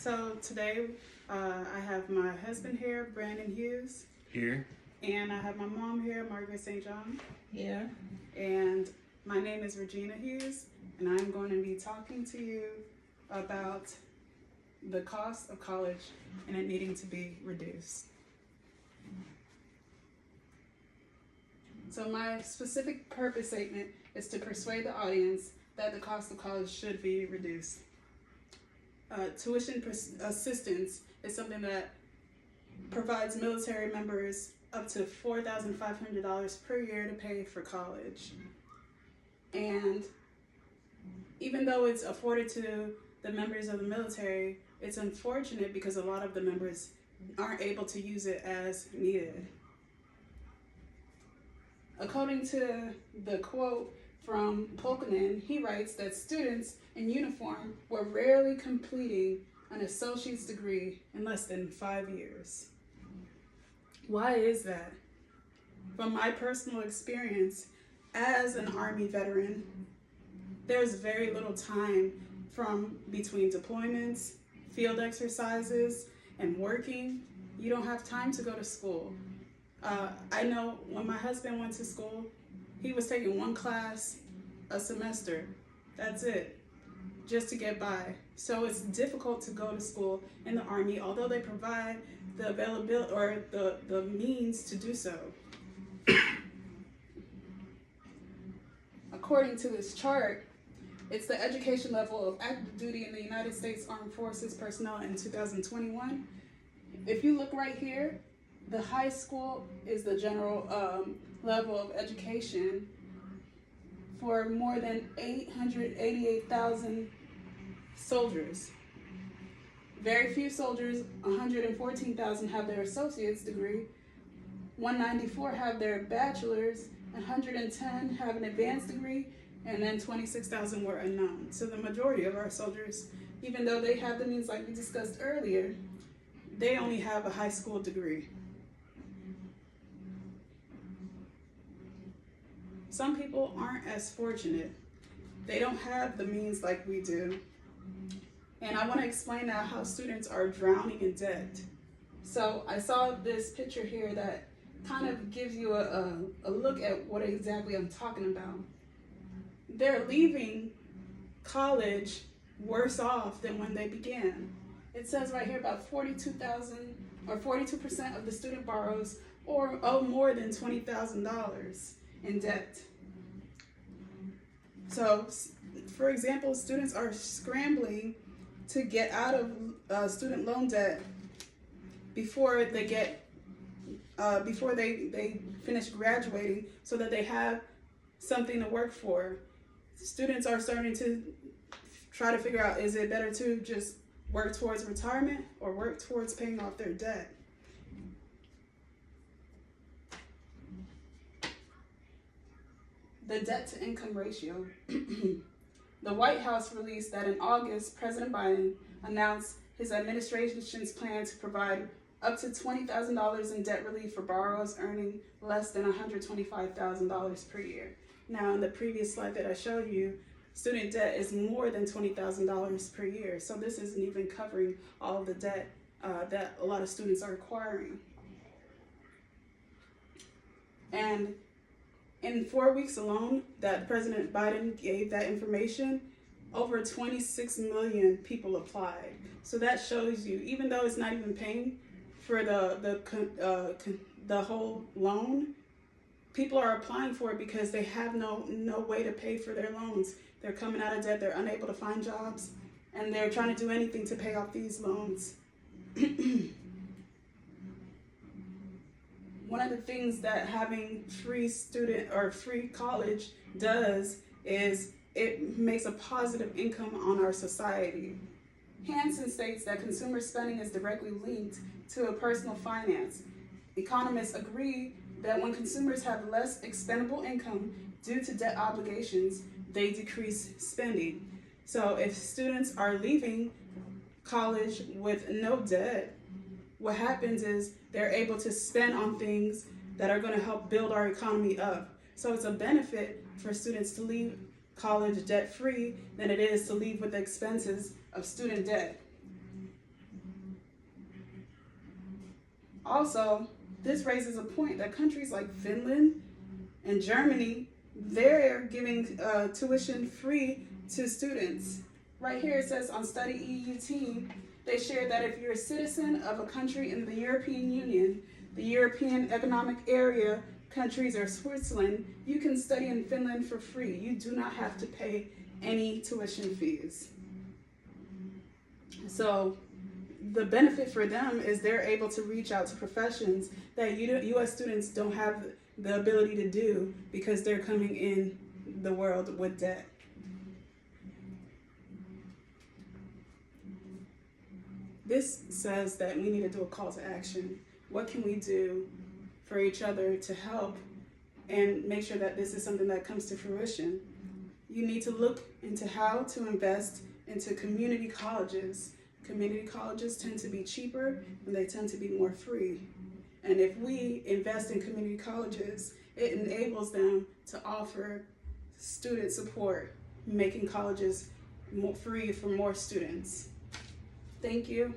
So today I have my husband here, Brandon Hughes. Here. And I have my mom here, Margaret St. John. Here. And my name is Regina Hughes, and I'm going to be talking to you about the cost of college and it needing to be reduced. So my specific purpose statement is to persuade the audience that the cost of college should be reduced. Tuition assistance is something that provides military members up to $4,500 per year to pay for college. And even though it's afforded to the members of the military, it's unfortunate because a lot of the members aren't able to use it as needed. According to the quote from Polkanen, he writes that students in uniform were rarely completing an associate's degree in less than 5 years. Why is that? From my personal experience as an Army veteran, there's very little time from between deployments, field exercises, and working. You don't have time to go to school. I know when my husband went to school, he was taking one class a semester. That's it, just to get by. So it's difficult to go to school in the Army, although they provide the availability or the means to do so. According to this chart, it's the education level of active duty in the United States Armed Forces personnel in 2021. If you look right here, the high school is the general level of education for more than 888,000 soldiers. Very few soldiers, 114,000 have their associate's degree, 194 have their bachelor's, 110 have an advanced degree, and then 26,000 were unknown. So the majority of our soldiers, even though they have the means like we discussed earlier, they only have a high school degree. Some people aren't as fortunate. They don't have the means like we do. And I want to explain now how students are drowning in debt. So I saw this picture here that kind of gives you a look at what exactly I'm talking about. They're leaving college worse off than when they began. It says right here about 42% of the student borrows or owe more than $20,000 in debt. So, for example, students are scrambling to get out of student loan debt before they finish graduating, so that they have something to work for. Students are starting to try to figure out, is it better to just work towards retirement or work towards paying off their debt? The debt to income ratio. The White House released that in August, President Biden announced his administration's plan to provide up to $20,000 in debt relief for borrowers earning less than $125,000 per year. Now, in the previous slide that I showed you, student debt is more than $20,000 per year. So this isn't even covering all of the debt that a lot of students are acquiring. And in 4 weeks alone that President Biden gave that information, over 26 million people applied. So that shows you, even though it's not even paying for the whole loan, people are applying for it because they have no way to pay for their loans. They're coming out of debt, they're unable to find jobs, and they're trying to do anything to pay off these loans. One of the things that having free college does is it makes a positive income on our society. Hansen states that consumer spending is directly linked to a personal finance. Economists agree that when consumers have less expendable income due to debt obligations, they decrease spending. So if students are leaving college with no debt, what happens is they're able to spend on things that are going to help build our economy up. So it's a benefit for students to leave college debt-free than it is to leave with the expenses of student debt. Also, this raises a point that countries like Finland and Germany, they're giving tuition free to students. Right here it says on Study EU Team, they shared that if you're a citizen of a country in the European Union, the European Economic Area countries, or Switzerland, you can study in Finland for free. You do not have to pay any tuition fees. So the benefit for them is they're able to reach out to professions that U.S. students don't have the ability to do because they're coming in the world with debt. This says that we need to do a call to action. What can we do for each other to help and make sure that this is something that comes to fruition? You need to look into how to invest into community colleges. Community colleges tend to be cheaper and they tend to be more free. And if we invest in community colleges, it enables them to offer student support, making colleges more free for more students. Thank you.